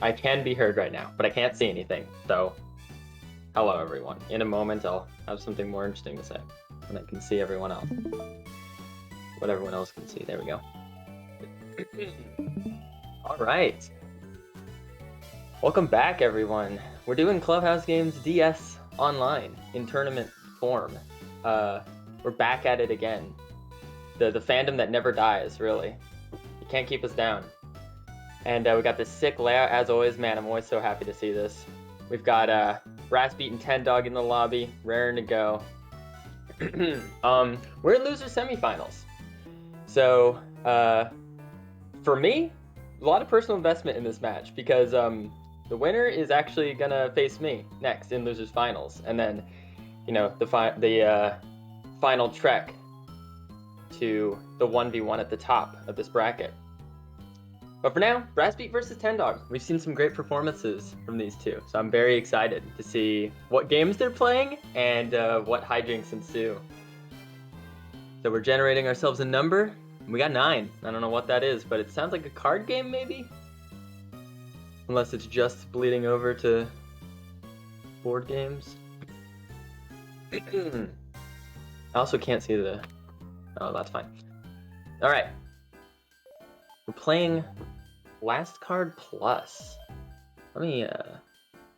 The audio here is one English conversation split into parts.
I can be heard right now, but I can't see anything. So, hello everyone. In a moment, I'll have something more interesting to say, and I can see everyone else. What everyone else can see. There we go. All right. Welcome back, everyone. We're doing Clubhouse Games DS online in tournament form. We're back at it again. The fandom that never dies, really. You can't keep us down. And we got this sick layout, as always. Man, I'm always so happy to see this. We've got brassbeat and tendog in the lobby, raring to go. We're in loser semifinals. So, for me, a lot of personal investment in this match because the winner is actually gonna face me next in losers finals, and then, you know, the final trek to the 1v1 at the top of this bracket. But for now, brassbeat versus tendog. We've seen some great performances from these two, so I'm very excited to see what games they're playing and what hijinks ensue. So we're generating ourselves a number. We got 9. I don't know what that is, but it sounds like a card game, maybe? Unless it's just bleeding over to board games. I also can't see the... Oh, that's fine. All right. We're playing Last Card Plus. Let me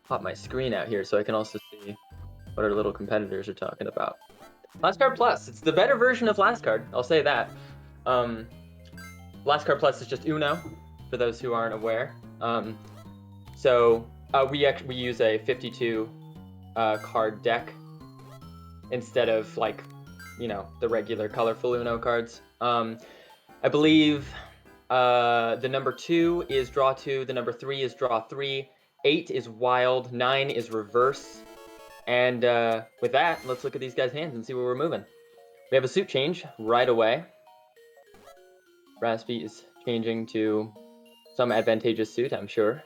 pop my screen out here so I can also see what our little competitors are talking about. Last Card Plus. It's the better version of Last Card. I'll say that. Last Card Plus is just Uno, for those who aren't aware. So we use a 52 card deck instead of, like, you know, the regular colorful Uno cards. I believe the number 2 is draw 2, the number 3 is draw 3, 8 is wild, 9 is reverse. And with that, let's look at these guys' hands and see where we're moving. We have a suit change right away. Brassbeat is changing to some advantageous suit, I'm sure.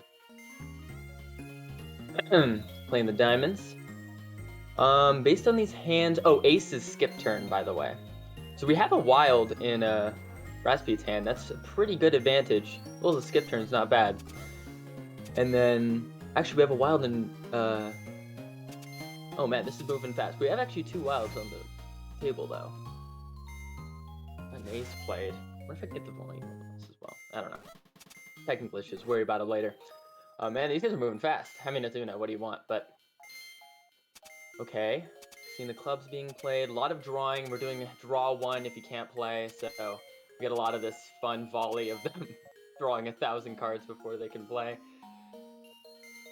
Playing the diamonds. Based on these hands... Oh, aces skip turn, by the way. So we have a wild in brassbeat's hand. That's a pretty good advantage. Well, the skip turn's not bad. And then... Actually, we have a wild in... Oh man, this is moving fast. We have actually 2 wilds on the table, though. An ace played. What if I get the volume of this as well? I don't know. Technical issues. Worry about it later. Man, these guys are moving fast. I mean, it's Uno. What do you want? But... Okay. Seeing the clubs being played. A lot of drawing. We're doing draw 1 if you can't play. So we get a lot of this fun volley of them drawing 1,000 cards before they can play.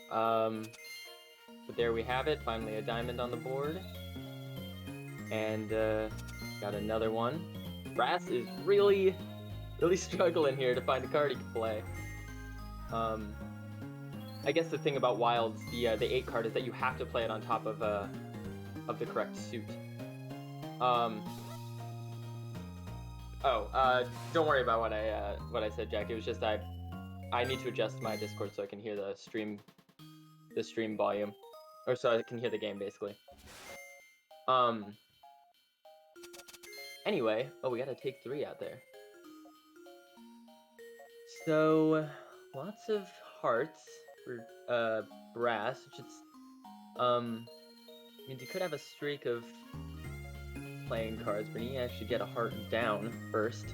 But there we have it. Finally a diamond on the board. And got another one. Brass is really struggling here to find a card he can play. I guess the thing about wilds, the 8 card, is that you have to play it on top of the correct suit. Don't worry about what I said, Jack. It was just I need to adjust my Discord so I can hear the stream volume, or so I can hear the game basically. Anyway, we gotta take 3 out there. So lots of hearts for brass, which is means you could have a streak of playing cards, but you need to actually get a heart down first.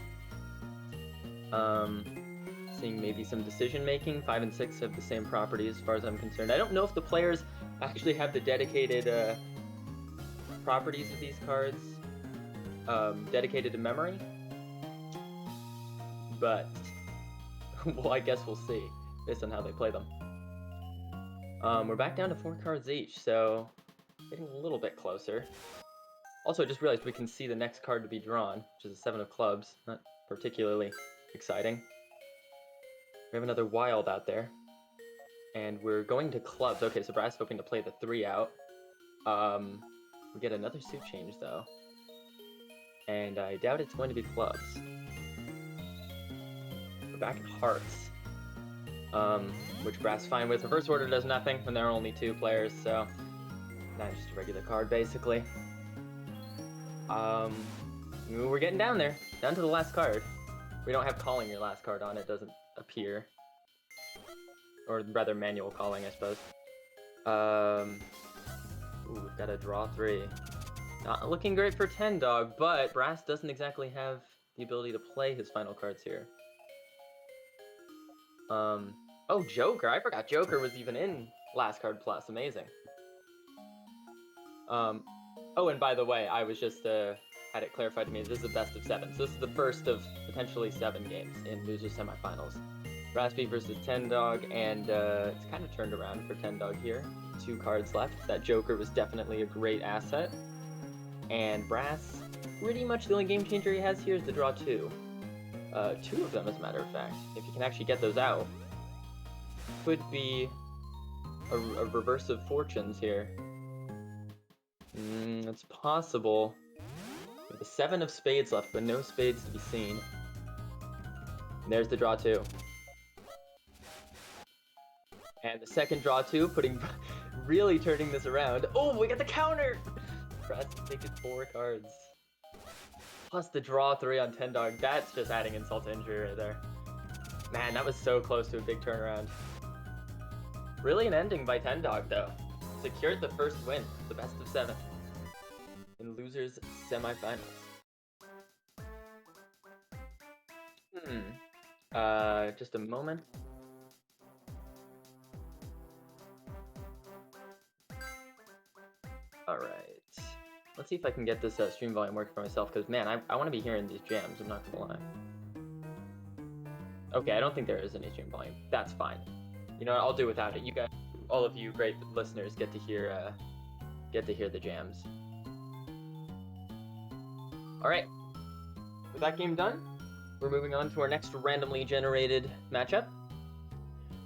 Seeing maybe some decision making. 5 and 6 have the same property as far as I'm concerned. I don't know if the players actually have the dedicated properties of these cards dedicated to memory, but well, I guess we'll see based on how they play them. We're back down to 4 cards each, so getting a little bit closer. Also, I just realized we can see the next card to be drawn, which is a 7 of clubs. Not particularly exciting. We have another wild out there. And we're going to clubs. Okay, so Brass hoping to play the 3 out. We get another suit change, though. And I doubt it's going to be clubs. We're back at hearts. Which Brass fine with. Reverse order does nothing when there are only 2 players, so... Not just a regular card, basically. We're getting down there. Down to the last card. We don't have calling your last card on, it doesn't appear. or rather manual calling, I suppose. Ooh, we've got a draw 3. Not looking great for Tendog, but Brass doesn't exactly have the ability to play his final cards here. Oh, Joker. I forgot Joker was even in Last Card Plus. Amazing. Oh, and by the way, I was just had it clarified to me, this is the best of 7. So this is the first of potentially 7 games in Losers Semifinals. Brassbeat versus Tendog, and it's kind of turned around for Tendog here. 2 cards left. That Joker was definitely a great asset. And Brass, pretty much the only game changer he has here is the draw 2. 2 of them, as a matter of fact. If you can actually get those out, could be a reverse of fortunes here. It's possible. With the 7 of spades left, but no spades to be seen. And there's the draw 2. And the second draw 2, really turning this around. Oh, we got the counter! Brass taking 4 cards. Plus the draw 3 on Tendog. That's just adding insult to injury right there. Man, that was so close to a big turnaround. Really an ending by Tendog, though. Secured the first win, the best of 7. In Losers Semifinals. Just a moment. Alright. Let's see if I can get this stream volume working for myself, because man, I want to be hearing these jams, I'm not gonna lie. Okay, I don't think there is any stream volume. That's fine. You know what, I'll do without it. You guys, all of you great listeners, get to hear the jams. Alright. With that game done, we're moving on to our next randomly generated matchup.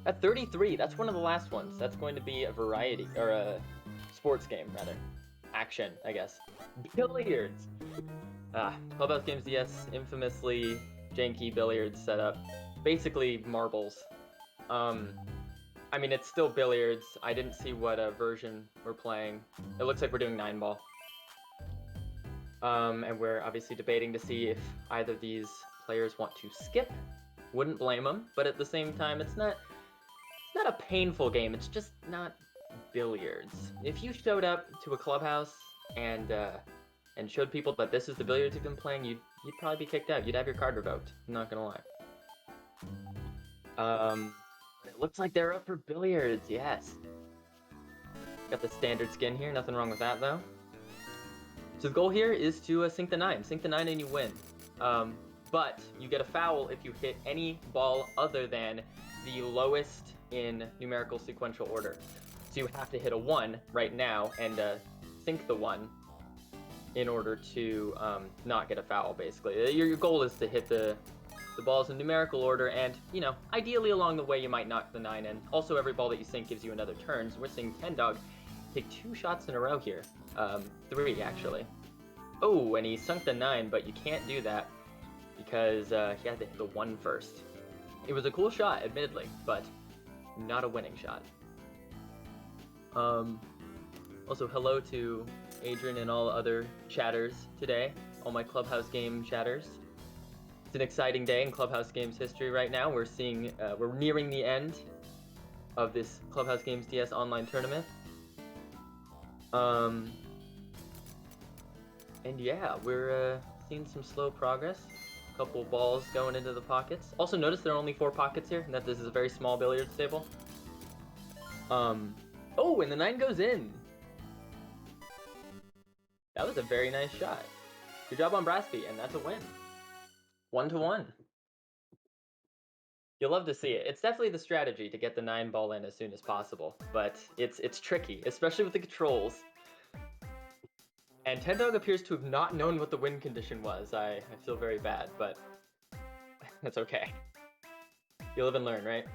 At 33, that's one of the last ones. That's going to be a variety, or a sports game, rather. Action, I guess. Billiards! Clubhouse Games DS, infamously janky billiards setup. Basically marbles. I mean, it's still billiards. I didn't see what version we're playing. It looks like we're doing 9-ball. And we're obviously debating to see if either of these players want to skip. Wouldn't blame them, but at the same time, it's not a painful game. It's just not billiards. If you showed up to a clubhouse and showed people that this is the billiards you've been playing, you'd probably be kicked out. You'd have your card revoked. I'm not gonna lie. It looks like they're up for billiards. Yes. Got the standard skin here. Nothing wrong with that though. So the goal here is to sink the 9. Sink the 9 and you win. But you get a foul if you hit any ball other than the lowest in numerical sequential order. So you have to hit a 1 right now and sink the 1 in order to not get a foul, basically. Your goal is to hit the balls in numerical order, and, you know, ideally along the way you might knock the 9 in. Also, every ball that you sink gives you another turn, so we're seeing Tendog take 2 shots in a row here. 3, actually. Oh, and he sunk the 9, but you can't do that because he had to hit the 1 first. It was a cool shot, admittedly, but not a winning shot. Also, hello to Adrian and all other chatters today, all my Clubhouse game chatters. It's an exciting day in Clubhouse Games history right now. We're nearing the end of this Clubhouse Games DS online tournament. And yeah, we're seeing some slow progress. A couple balls going into the pockets. Also notice there are only 4 pockets here, and that this is a very small billiards table. Oh, and the 9 goes in. That was a very nice shot. Good job on brassbeat, and that's a win. 1-1. You'll love to see it. It's definitely the strategy to get the 9 ball in as soon as possible, but it's tricky, especially with the controls. And Tendog appears to have not known what the win condition was. I feel very bad, but that's okay. You live and learn, right?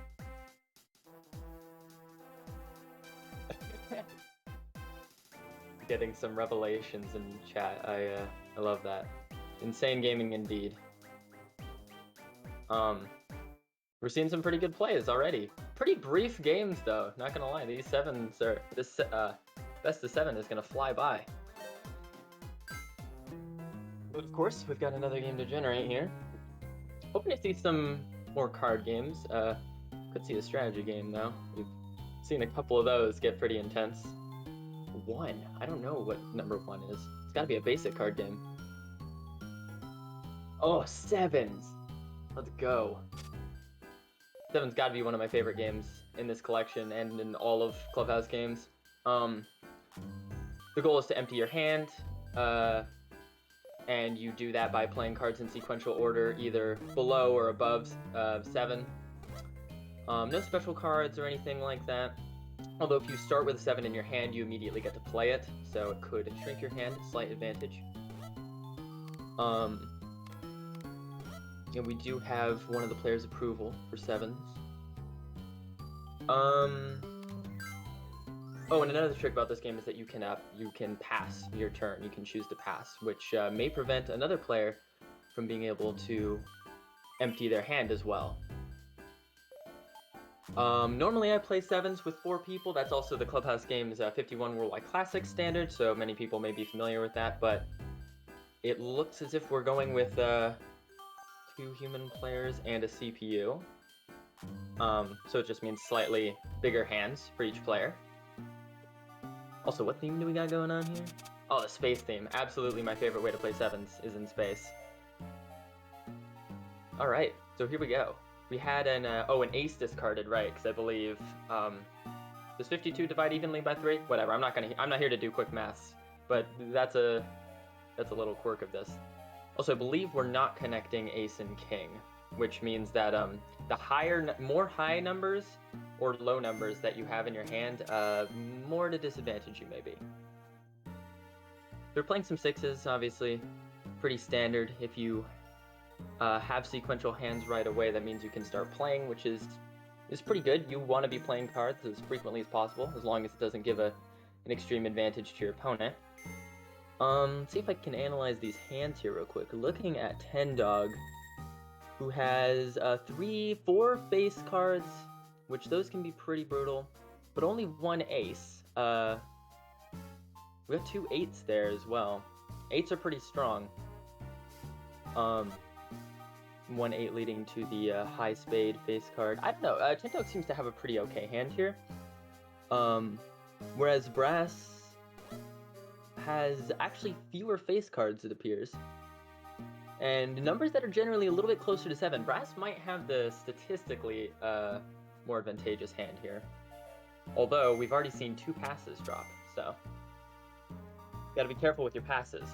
Getting some revelations in chat. I love that. Insane gaming indeed. We're seeing some pretty good plays already. Pretty brief games though, not gonna lie. These 7s are this best of 7 is gonna fly by. But of course, we've got another game to generate here. Hoping to see some more card games. Could see a strategy game though. We've seen a couple of those get pretty intense. 1. I don't know what number 1 is. It's gotta be a basic card game. Oh, 7s! Let's go. 7's gotta be one of my favorite games in this collection and in all of Clubhouse games. The goal is to empty your hand, and you do that by playing cards in sequential order, either below or above 7. No special cards or anything like that. Although if you start with a 7 in your hand, you immediately get to play it, so it could shrink your hand, slight advantage. And we do have one of the players' approval for 7s. Oh, and another trick about this game is that you can pass your turn. You can choose to pass, which may prevent another player from being able to empty their hand as well. Normally I play 7s with 4 people. That's also the Clubhouse Games 51 Worldwide Classic standard, so many people may be familiar with that, but it looks as if we're going with 2 human players and a CPU. So it just means slightly bigger hands for each player. Also, what theme do we got going on here? Oh, the space theme. Absolutely my favorite way to play 7s is in space. Alright, so here we go. We had an ace discarded, right? Because I believe, does 52 divide evenly by 3? Whatever, I'm not here to do quick maths, but that's a little quirk of this. Also, I believe we're not connecting ace and king, which means that the more high numbers or low numbers that you have in your hand, more to disadvantage you may be. They're playing some 6s, obviously, pretty standard. If you have sequential hands right away, that means you can start playing, which is pretty good. You want to be playing cards as frequently as possible, as long as it doesn't give an extreme advantage to your opponent. Let's see if I can analyze these hands here real quick. Looking at Tendog, who has 4 face cards, which those can be pretty brutal, but only 1 ace. We got 2 8s there as well. 8s are pretty strong. 1 8 leading to the high spade face card. I don't know, Tendog seems to have a pretty okay hand here. Whereas Brass has actually fewer face cards, it appears. And numbers that are generally a little bit closer to 7. Brass might have the statistically more advantageous hand here. Although, we've already seen 2 passes drop, so gotta be careful with your passes.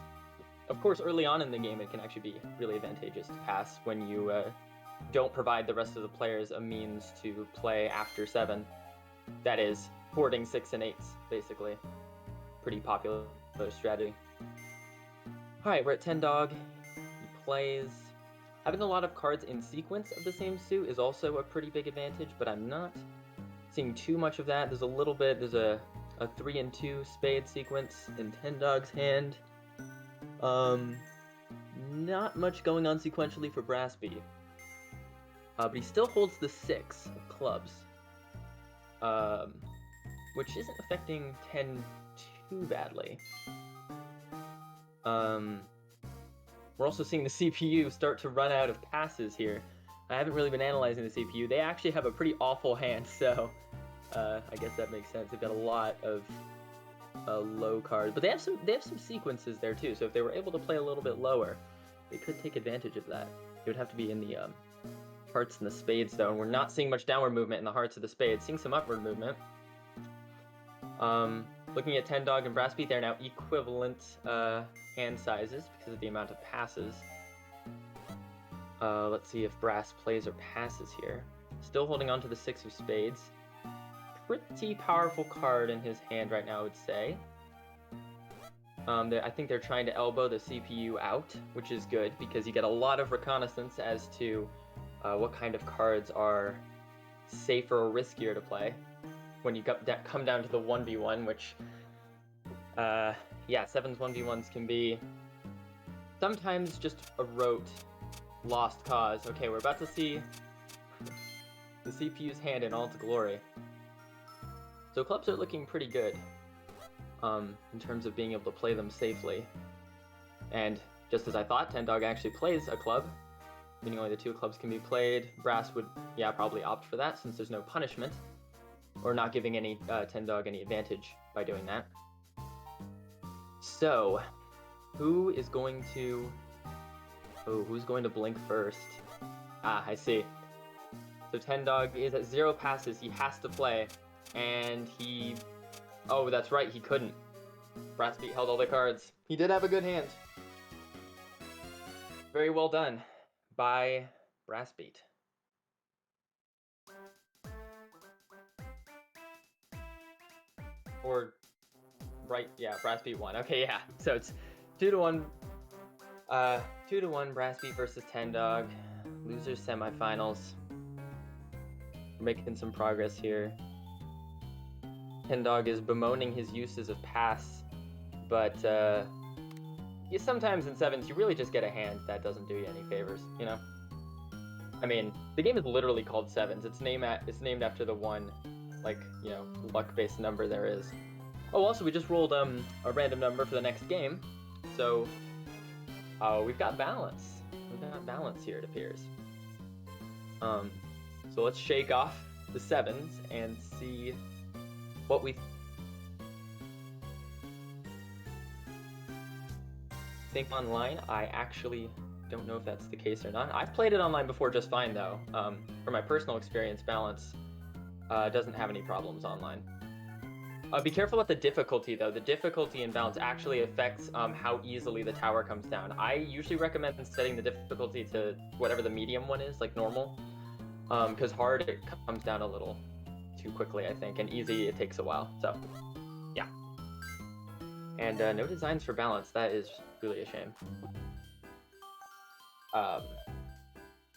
Of course, early on in the game, it can actually be really advantageous to pass when you don't provide the rest of the players a means to play after 7. That is, hoarding 6 and 8s, basically. Pretty popular strategy. Alright, we're at Tendog. He plays. Having a lot of cards in sequence of the same suit is also a pretty big advantage, but I'm not seeing too much of that. There's a 3 and 2 spade sequence in Tendog's hand. Not much going on sequentially for brassbeat. But he still holds the 6 of clubs. Which isn't affecting 10 too badly. We're also seeing the CPU start to run out of passes here. I haven't really been analyzing the CPU. They actually have a pretty awful hand, so I guess that makes sense. They've got a lot of low cards, but they have some sequences there too. So if they were able to play a little bit lower, they could take advantage of that. It would have to be in the hearts and the spades though, and we're not seeing much downward movement in the hearts of the spades. Seeing some upward movement. Looking at Tendog and brassbeat, they're now equivalent hand sizes because of the amount of passes. Let's see if Brass plays or passes here. Still holding on to the 6 of spades. Pretty powerful card in his hand right now, I would say. I think they're trying to elbow the CPU out, which is good because you get a lot of reconnaissance as to what kind of cards are safer or riskier to play when you come down to the 1v1, which, yeah, 7's 1v1s can be sometimes just a rote lost cause. Okay, we're about to see the CPU's hand in all its glory. So clubs are looking pretty good in terms of being able to play them safely. And just as I thought, Tendog actually plays a club. meaning only the 2 clubs can be played. Brass would, yeah, probably opt for that since there's no punishment, or not giving any tendog any advantage by doing that. So, who's going to blink first? Ah, I see. So tendog is at 0 passes. He has to play, and he... Oh, that's right, he couldn't. Brassbeat held all the cards. He did have a good hand. Very well done by Brassbeat. Or, right, yeah, Brassbeat won. Okay, yeah. So it's 2-1. 2-1 Brassbeat versus tendog. Losers semifinals. We're making some progress here. Tendog is bemoaning his uses of pass, but sometimes in sevens you really just get a hand that doesn't do you any favors, you know? I mean, the game is literally called sevens. It's named after the one, like, you know, luck-based number there is. Oh, also we just rolled a random number for the next game, so we've got balance. We've got balance here, it appears. So let's shake off the sevens and see what we think online. I actually don't know if that's the case or not. I've played it online before just fine, though. For my personal experience, balance doesn't have any problems online. Be careful with the difficulty, though. The difficulty in balance actually affects how easily the tower comes down. I usually recommend setting the difficulty to whatever the medium one is, like normal, because hard, it comes down a little too quickly, I think, and easy, it takes a while. So, yeah. And no designs for balance. That is really a shame.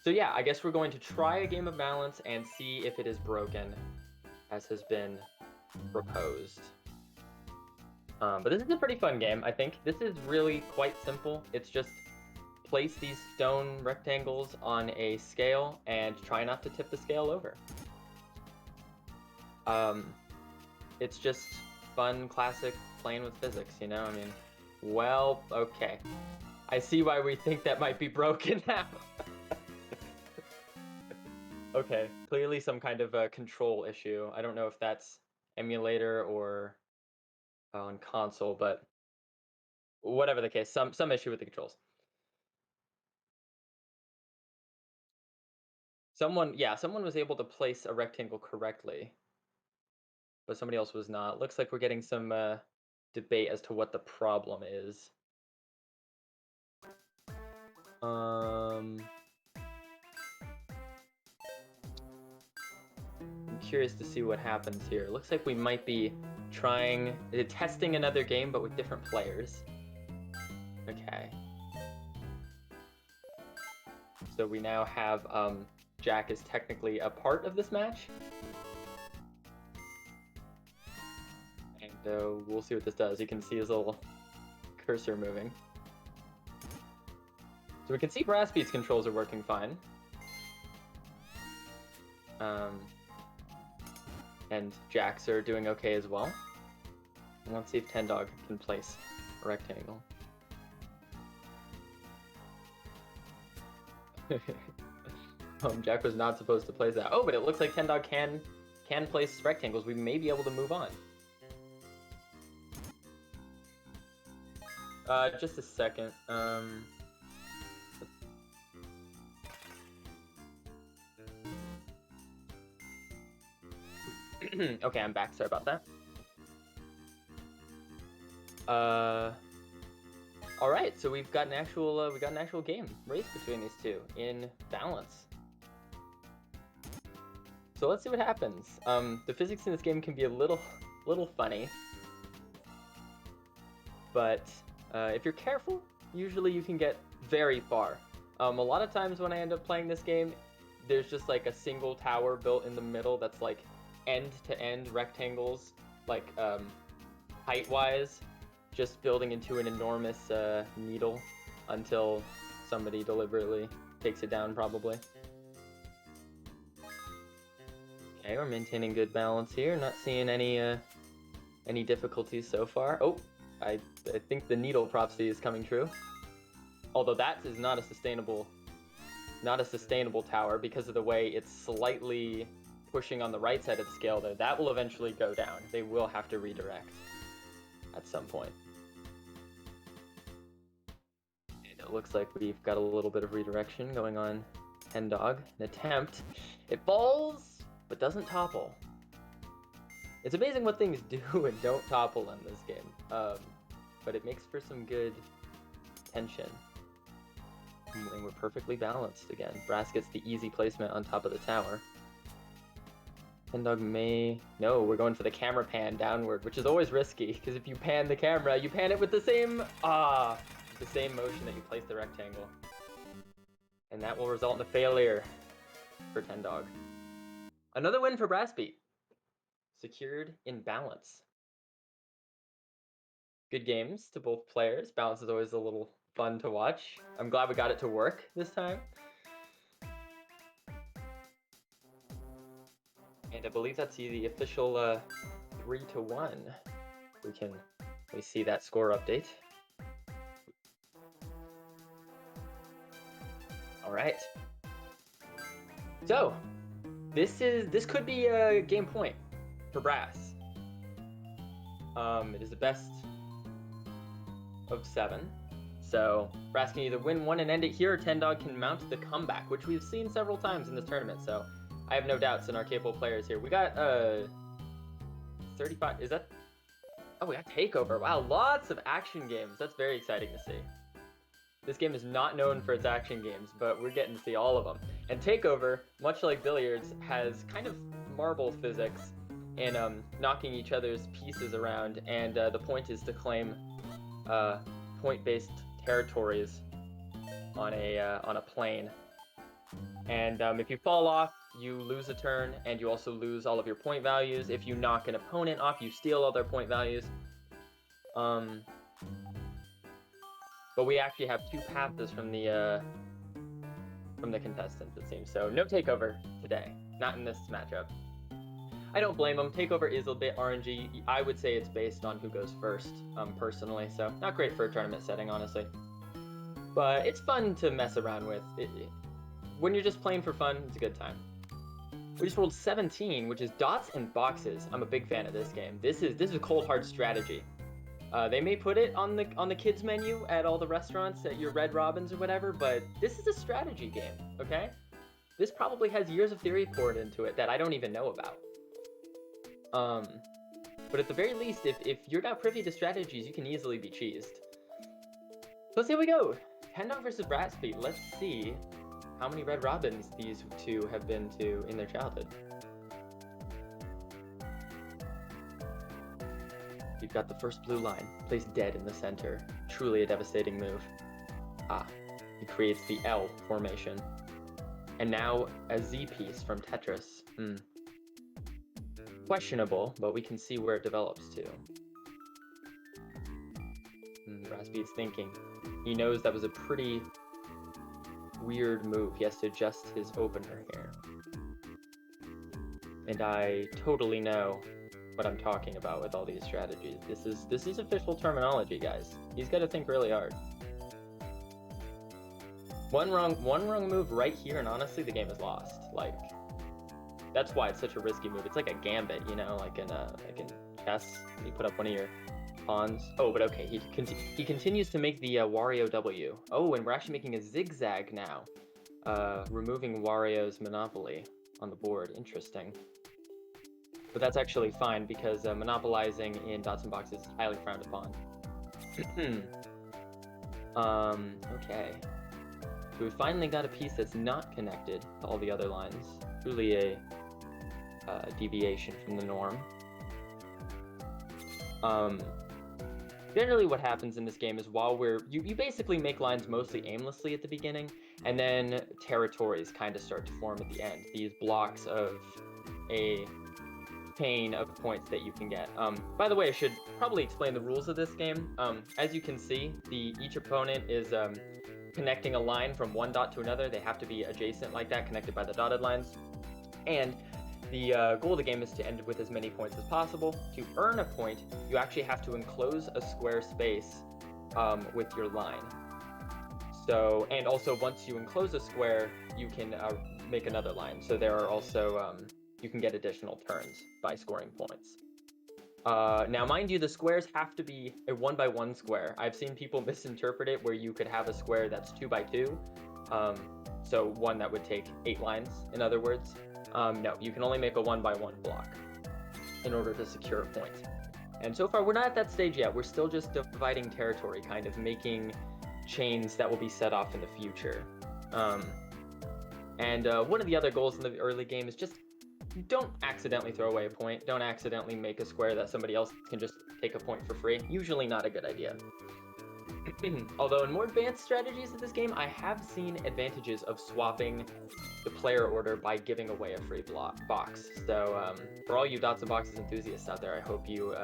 So yeah, I guess we're going to try a game of balance and see if it is broken, as has been proposed. But this is a pretty fun game, I think. This is really quite simple. It's just place these stone rectangles on a scale and try not to tip the scale over. It's just fun, classic, playing with physics, you know? I mean, well, okay. I see why we think that might be broken now. Okay, clearly some kind of a control issue. I don't know if that's emulator or on console, but whatever the case, some issue with the controls. Someone was able to place a rectangle correctly, but somebody else was not. Looks like we're getting some debate as to what the problem is. I'm curious to see what happens here. Looks like we might be testing another game, but with different players. Okay. So we now have Jack is technically a part of this match. And we'll see what this does. You can see his little cursor moving. So we can see Brassbeat's controls are working fine. And Jack's are doing okay as well. And let's see if tendog can place a rectangle. Jack was not supposed to place that. Oh, but it looks like tendog can place rectangles. We may be able to move on. Just a second. Okay, I'm back. Sorry about that. All right, so we've got an actual game race between these two in balance. So let's see what happens. The physics in this game can be a little funny, but if you're careful, usually you can get very far. A lot of times when I end up playing this game, there's just like a single tower built in the middle that's like end-to-end rectangles, like height-wise, just building into an enormous needle until somebody deliberately takes it down, probably. Okay, we're maintaining good balance here. Not seeing any difficulties so far. Oh, I think the needle prophecy is coming true. Although that is not a sustainable not a sustainable tower because of the way it's slightly pushing on the right side of the scale there. That will eventually go down. They will have to redirect at some point. And it looks like we've got a little bit of redirection going on. Tendog, an attempt. It falls, but doesn't topple. It's amazing what things do and don't topple in this game. But it makes for some good tension. And we're perfectly balanced again. Brass gets the easy placement on top of the tower. Tendog may... No, we're going for the camera pan downward, which is always risky, because if you pan the camera, you pan it with the same... the same motion that you place the rectangle. And that will result in a failure for Tendog. Another win for brassbeat. Secured in balance. Good games to both players. Balance is always a little fun to watch. I'm glad we got it to work this time. And I believe that's the official 3-1. We see that score update. All right. So this could be a game point for brass. It is the best of 7. So brass can either win one and end it here, or Tendog can mount the comeback, which we've seen several times in this tournament. So I have no doubts in our capable players here. We got 35. Is that? Oh, we got Takeover. Wow, lots of action games. That's very exciting to see. This game is not known for its action games, but we're getting to see all of them. And Takeover, much like billiards, has kind of marble physics and knocking each other's pieces around. And the point is to claim point-based territories on a plane. And if you fall off, you lose a turn, and you also lose all of your point values. If you knock an opponent off, you steal all their point values. But we actually have 2 passes from the contestants, it seems. So no Takeover today, not in this matchup. I don't blame them. Takeover is a bit RNG. I would say it's based on who goes first, personally. So not great for a tournament setting, honestly. But it's fun to mess around with. When you're just playing for fun, it's a good time. We just rolled 17, which is dots and boxes. I'm a big fan of this game. This is a cold hard strategy. They may put it on the kids menu at all the restaurants, at your Red Robins or whatever, but this is a strategy game, okay? This probably has years of theory poured into it that I don't even know about. But at the very least, if you're not privy to strategies, you can easily be cheesed. So here we go. Tendog versus brassbeat. Let's see how many Red Robins these two have been to in their childhood. You've got the first blue line, placed dead in the center. Truly a devastating move. He creates the L formation. And now a Z piece from Tetris. Questionable, but we can see where it develops to. Brassbeat's thinking. He knows that was a pretty weird move. He has to adjust his opener here. And I totally know what I'm talking about with all these strategies. This is official terminology, guys. He's got to think really hard. One wrong move right here, and honestly, the game is lost. Like, that's why it's such a risky move. It's like a gambit, you know, like in chess. You put up one of your pawns. Oh, but okay, he continues to make the Wario W. Oh, and we're actually making a zigzag now, removing Wario's monopoly on the board. Interesting. But that's actually fine because monopolizing in dots and boxes is highly frowned upon. Okay. So we finally got a piece that's not connected to all the other lines. Truly a deviation from the norm. Generally what happens in this game is while you basically make lines mostly aimlessly at the beginning, and then territories kind of start to form at the end. These blocks of a chain of points that you can get. By the way, I should probably explain the rules of this game. As you can see, each opponent is connecting a line from one dot to another. They have to be adjacent like that, connected by the dotted lines. And the goal of the game is to end with as many points as possible. To earn a point, you actually have to enclose a square space with your line. So, and also once you enclose a square, you can make another line. So there are also, you can get additional turns by scoring points. Now, mind you, the squares have to be a 1x1 square. I've seen people misinterpret it where you could have a square that's 2x2. So one that would take 8 lines, in other words. No, you can only make a 1x1 block in order to secure a point. And so far, we're not at that stage yet. We're still just dividing territory, kind of making chains that will be set off in the future. And one of the other goals in the early game is just don't accidentally throw away a point. Don't accidentally make a square that somebody else can just take a point for free. Usually not a good idea. Although in more advanced strategies of this game, I have seen advantages of swapping the player order by giving away a free box. So for all you Dots and Boxes enthusiasts out there, I hope you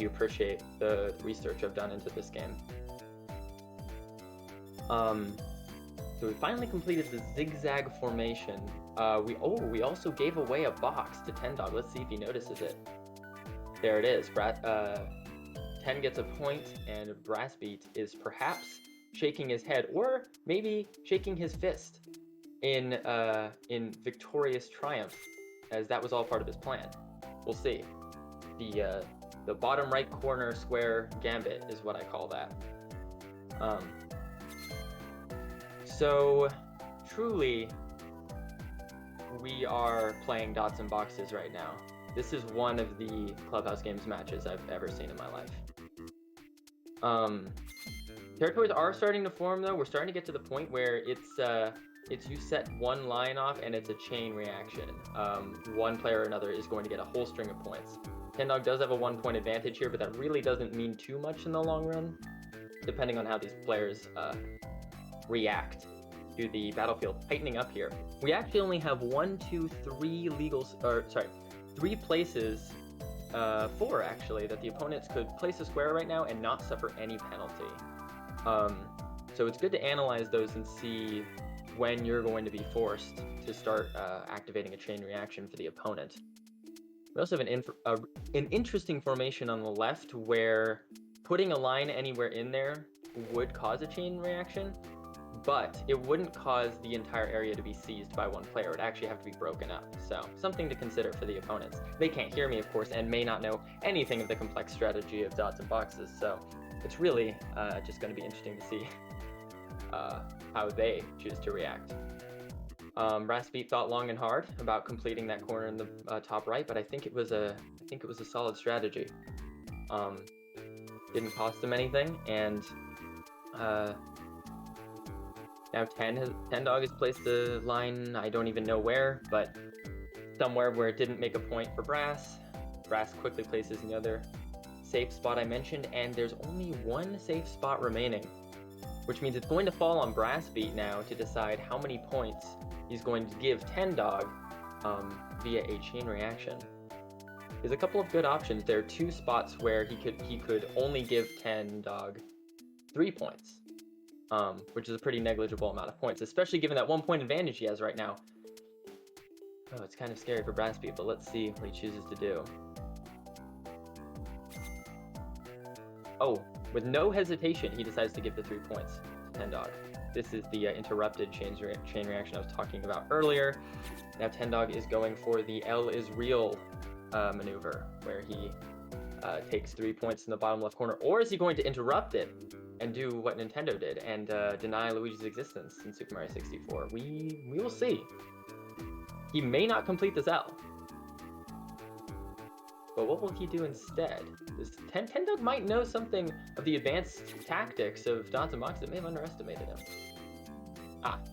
appreciate the research I've done into this game. So we finally completed the zigzag formation. We also gave away a box to Tendog. Let's see if he notices it. There it is. 10 gets a point, and Brassbeat is perhaps shaking his head, or maybe shaking his fist in victorious triumph, as that was all part of his plan. We'll see. The bottom right corner square gambit is what I call that. So truly, we are playing Dots and Boxes right now. This is one of the Clubhouse Games matches I've ever seen in my life. Territories are starting to form, though. We're starting to get to the point where it's you set one line off and it's a chain reaction. One player or another is going to get a whole string of points. Tendog does have a 1-point advantage here, but that really doesn't mean too much in the long run, depending on how these players react to the battlefield tightening up here. We actually only have 3 places, 4 actually, that the opponents could place a square right now and not suffer any penalty. So it's good to analyze those and see when you're going to be forced to start activating a chain reaction for the opponent. We also have an interesting formation on the left where putting a line anywhere in there would cause a chain reaction, but it wouldn't cause the entire area to be seized by one player. It would actually have to be broken up. So something to consider for the opponents. They can't hear me, of course, and may not know anything of the complex strategy of Dots and Boxes. So it's really just going to be interesting to see how they choose to react. Brassbeat thought long and hard about completing that corner in the top right, but I think it was a solid strategy. Didn't cost him anything, and now Tendog has placed a line, I don't even know where, but somewhere where it didn't make a point for Brass. Brass quickly places in the other safe spot I mentioned, and there's only one safe spot remaining, which means it's going to fall on Brassbeat now to decide how many points he's going to give Tendog via a chain reaction. There's a couple of good options. There are 2 spots where he could only give Tendog 3 points. Which is a pretty negligible amount of points, especially given that 1-point advantage he has right now. Oh, it's kind of scary for Brassbeat, but let's see what he chooses to do. Oh, with no hesitation, he decides to give the 3 points to Tendog. This is the interrupted chain reaction I was talking about earlier. Now Tendog is going for the L is real maneuver, where he takes 3 points in the bottom left corner, or is he going to interrupt it and do what Nintendo did and deny Luigi's existence in Super Mario 64? We will see. He may not complete this L, but what will he do instead? Tendog might know something of the advanced tactics of Dots and Boxes that may have underestimated him.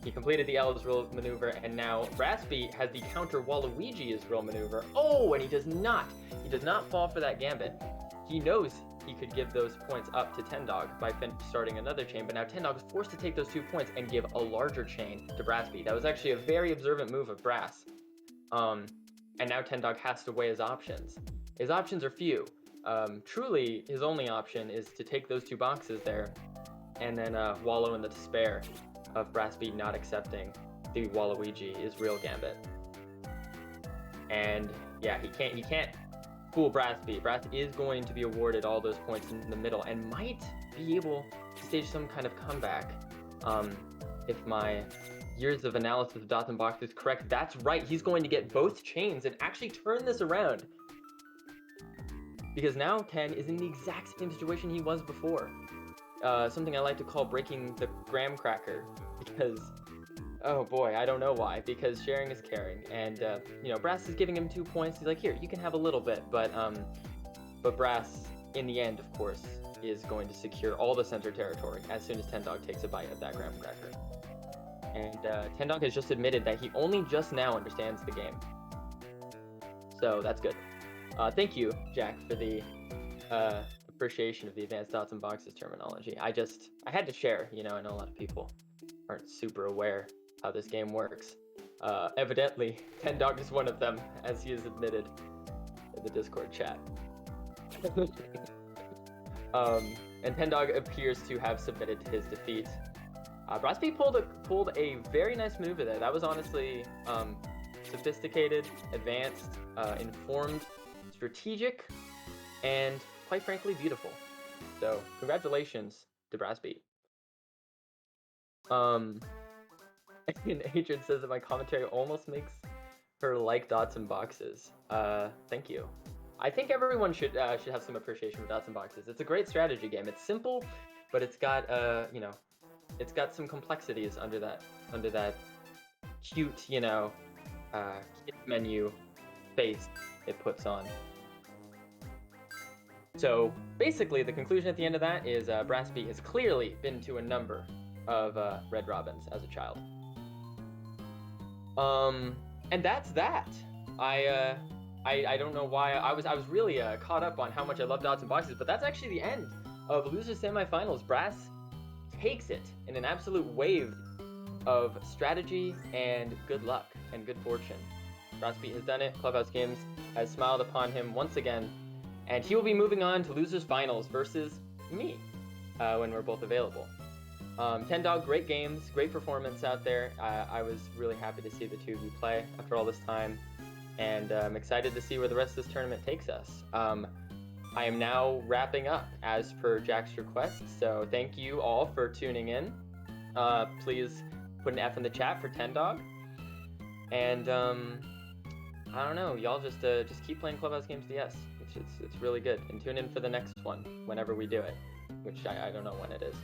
He completed the L is real maneuver, and now Brassbeat has the counter Waluigi is real maneuver. Oh, and he does not fall for that gambit. He knows he could give those points up to Tendog by starting another chain, but now Tendog is forced to take those 2 points and give a larger chain to Brassbeat. That was actually a very observant move of Brass. And now Tendog has to weigh his options. His options are few. Truly, his only option is to take those 2 boxes there and then wallow in the despair of Brassbeat not accepting the Waluigi is real gambit. And yeah, he can't fool Brassbeat. Brass is going to be awarded all those points in the middle and might be able to stage some kind of comeback If my years of analysis of dots and boxes is correct, that's right. He's going to get both chains and actually turn this around. Because now Ken is in the exact same situation he was before. Something I like to call breaking the graham cracker, because, oh boy, I don't know why, because sharing is caring, and, you know, Brass is giving him 2 points. He's like, here, you can have a little bit, but Brass, in the end, of course, is going to secure all the center territory as soon as tendog takes a bite of that graham cracker. And tendog has just admitted that he only just now understands the game. So that's good. Thank you, Jack, for the appreciation of the advanced dots and boxes terminology. I had to share, you know, I know a lot of people aren't super aware how this game works. Evidently, tendog is one of them, as he has admitted in the Discord chat. And tendog appears to have submitted to his defeat. brassbeat pulled a very nice maneuver there. That was honestly sophisticated, advanced, informed, strategic, and quite frankly beautiful. So congratulations to brassbeat. And Adrian says that my commentary almost makes her like dots and boxes. Thank you. I think everyone should have some appreciation for dots and boxes. It's a great strategy game. It's simple, but it's got you know, it's got some complexities under that cute, you know, kit menu face it puts on. So basically, the conclusion at the end of that is brassbeat has clearly been to a number of Red Robins as a child. And that's that. I don't know why I was really caught up on how much I love dots and boxes, but that's actually the end of Losers Semifinals. Brass takes it in an absolute wave of strategy and good luck and good fortune. brassbeat has done it. Clubhouse Games has smiled upon him once again, and he will be moving on to Losers Finals versus me when we're both available. tendog, great games, great performance out there. I was really happy to see the two of you play after all this time, and I'm excited to see where the rest of this tournament takes us. I am now wrapping up as per Jack's request, so thank you all for tuning in. Please put an F in the chat for tendog, and I don't know, y'all just keep playing Clubhouse Games DS. It's really good, and tune in for the next one whenever we do it, which I don't know when it is.